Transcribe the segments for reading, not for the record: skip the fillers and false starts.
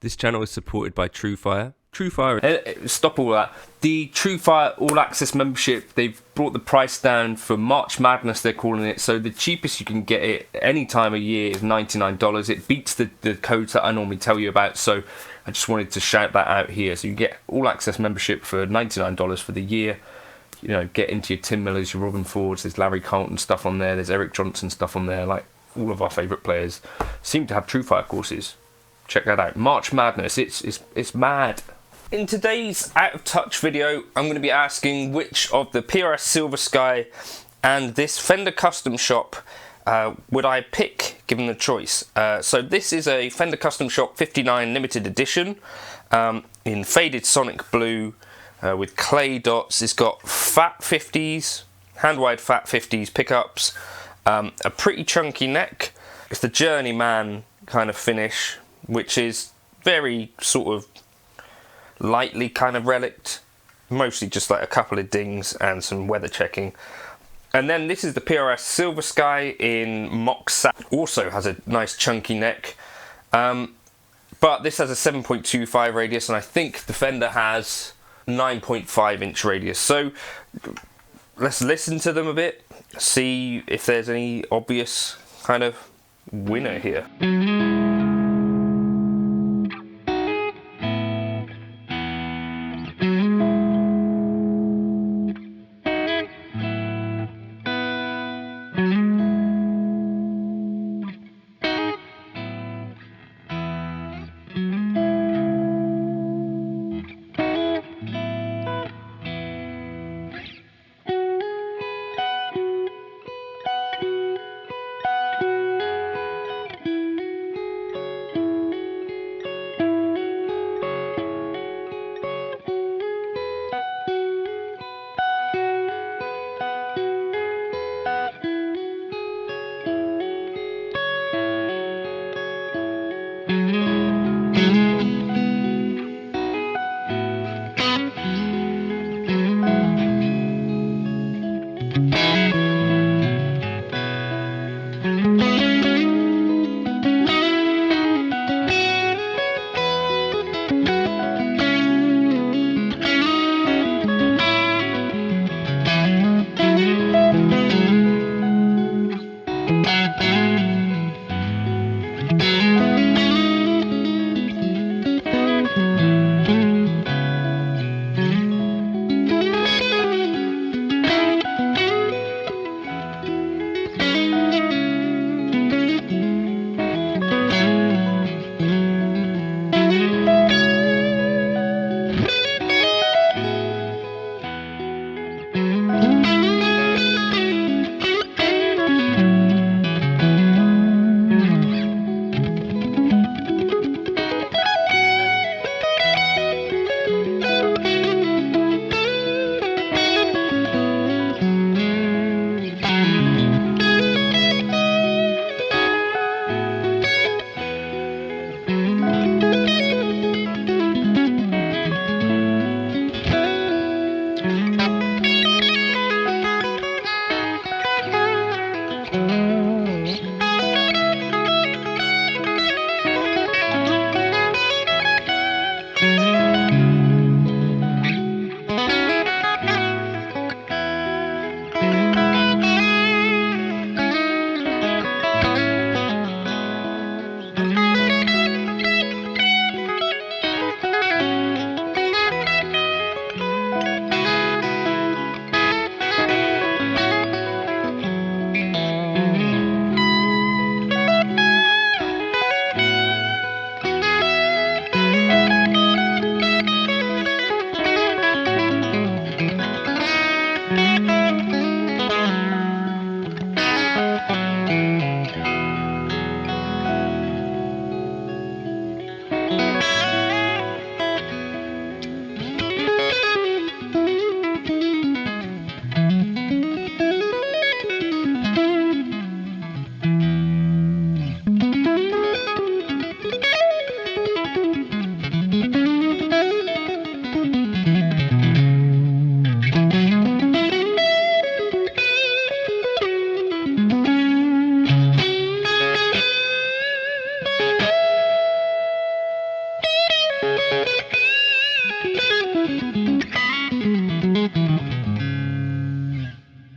This channel is supported by Truefire. Truefire. Stop all that. The Truefire All Access membership, they've brought the price down for March Madness, they're calling it. So the cheapest you can get it any time of year is $99. It beats the codes that I normally tell you about. So I just wanted to shout that out here. So you get All Access membership for $99 for the year. You know, get into your Tim Millers, your Robin Fords, there's Larry Carlton stuff on there, there's Eric Johnson stuff on there. Like, all of our favourite players seem to have Truefire courses. Check that out. March Madness, it's mad. In today's Out of Touch video, I'm going to be asking which of the PRS Silver Sky and this Fender Custom Shop would I pick, given the choice. So this is a Fender Custom Shop 59 limited edition in faded Sonic Blue with clay dots. It's got fat 50s, hand-wide fat 50s pickups, a pretty chunky neck. It's the Journeyman kind of finish, which is very sort of lightly kind of relicked, mostly just like a couple of dings and some weather checking. And then this is the PRS Silver Sky in mock satin, also has a nice chunky neck, but this has a 7.25 radius, and I think the Fender has 9.5 inch radius. So let's listen to them a bit, see if there's any obvious kind of winner here.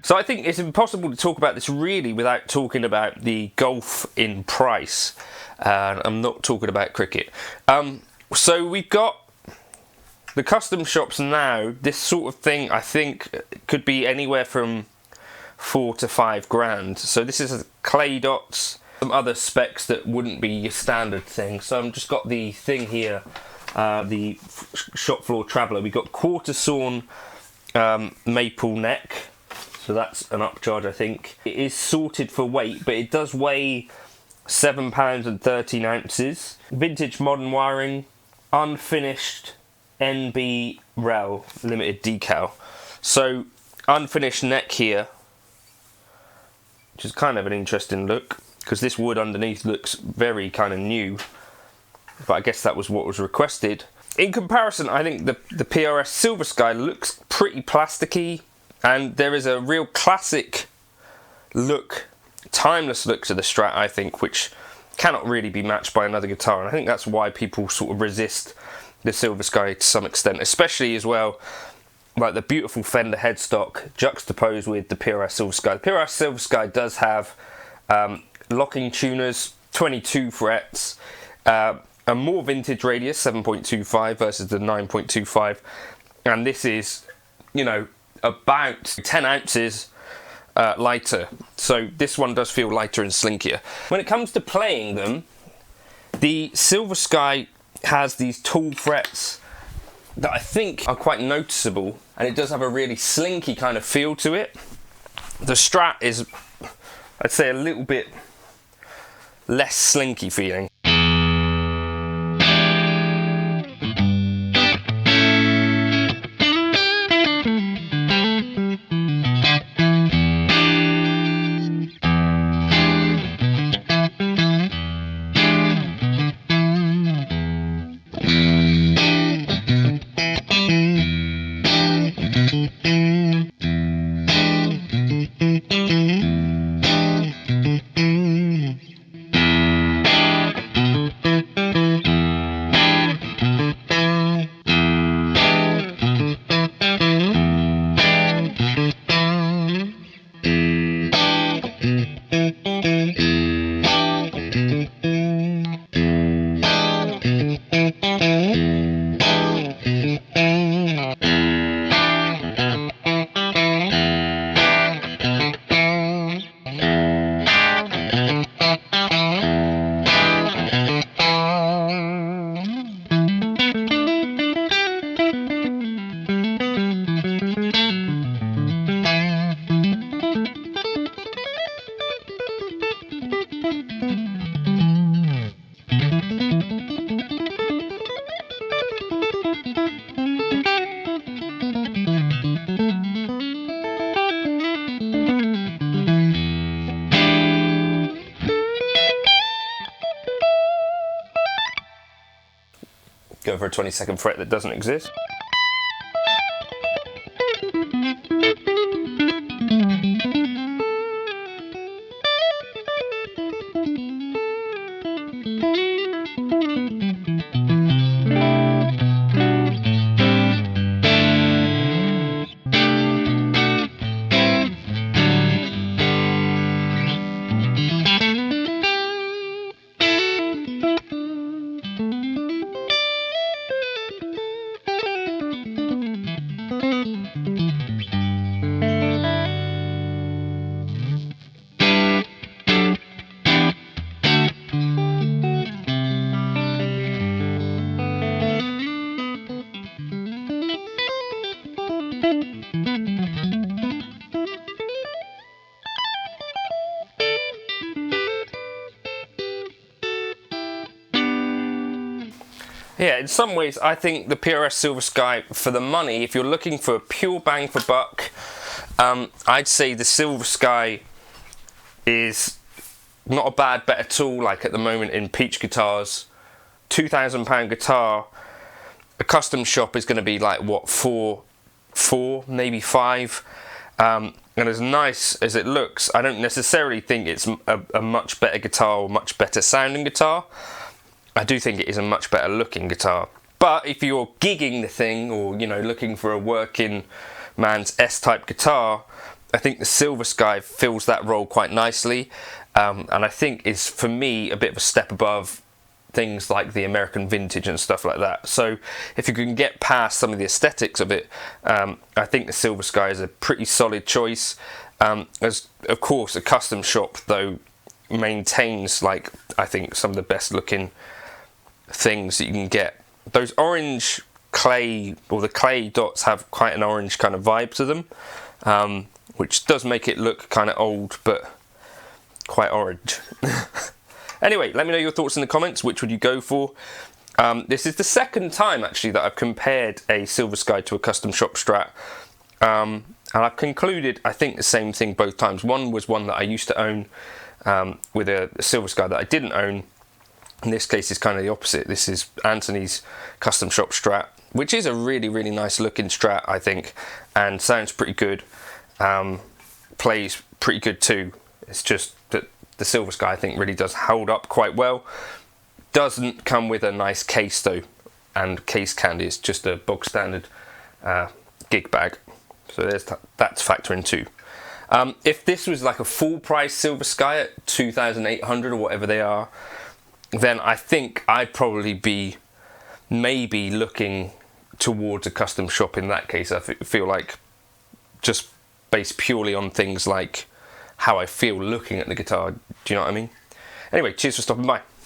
So I think it's impossible to talk about this really without talking about the gulf in price. I'm not talking about cricket. So we've got the custom shops now. This sort of thing I think could be anywhere from $4 to $5 grand. So this is clay dots, some other specs that wouldn't be your standard thing. So I've just got the thing here, the shop floor traveller. We've got quarter sawn maple neck. So that's an upcharge, I think. It is sorted for weight, but it does weigh 7 pounds and 13 ounces. Vintage modern wiring, unfinished NB Rel limited decal. So unfinished neck here, which is kind of an interesting look, because this wood underneath looks very kind of new, but I guess that was what was requested. In comparison, I think the PRS Silver Sky looks pretty plasticky. And there is a real classic look, timeless look to the Strat, I think, which cannot really be matched by another guitar. And I think that's why people sort of resist the Silver Sky to some extent, especially as well, like the beautiful Fender headstock juxtaposed with the PRS Silver Sky. The PRS Silver Sky does have locking tuners, 22 frets, a more vintage radius, 7.25 versus the 9.25. And this is, you know, about 10 ounces lighter, so this one does feel lighter and slinkier. When it comes to playing them, the Silver Sky has these tall frets that I think are quite noticeable, and it does have a really slinky kind of feel to it. The Strat is, I'd say, a little bit less slinky feeling. Go for a 22nd fret that doesn't exist. Yeah, in some ways, I think the PRS Silver Sky, for the money, if you're looking for a pure bang for buck, I'd say the Silver Sky is not a bad bet at all. Like at the moment in Peach Guitars, £2,000 guitar, a custom shop is going to be like, what, four, maybe five. And as nice as it looks, I don't necessarily think it's a much better guitar or much better sounding guitar. I do think it is a much better looking guitar, but But if you're gigging the thing, or you know, looking for a working man's S-type guitar, I think the Silver Sky fills that role quite nicely, and I think is, for me, a bit of a step above things like the American Vintage and stuff like that. So if you can get past some of the aesthetics of it, I think the Silver Sky is a pretty solid choice. As of course a custom shop though maintains, like, I think some of the best looking things that you can get. Those orange clay, or the clay dots, have quite an orange kind of vibe to them, which does make it look kind of old but quite orange. Anyway, let me know your thoughts in the comments. Which would you go for? This is the second time actually that I've compared a Silver Sky to a custom shop Strat, and I've concluded I think the same thing both times. One was one that I used to own with a Silver Sky that I didn't own. In this case, it's kind of the opposite. This is Anthony's custom shop Strat, which is a really, really nice looking Strat, I think, and sounds pretty good. Plays pretty good too. It's just that the Silver Sky, I think, really does hold up quite well. Doesn't come with a nice case though, and case candy is just a bog standard gig bag. So there's that to factor in too. If this was like a full price Silver Sky at 2,800 or whatever they are, then I think I'd probably be maybe looking towards a custom shop in that case. I feel like, just based purely on things like how I feel looking at the guitar. Do you know what I mean? Anyway, cheers for stopping by.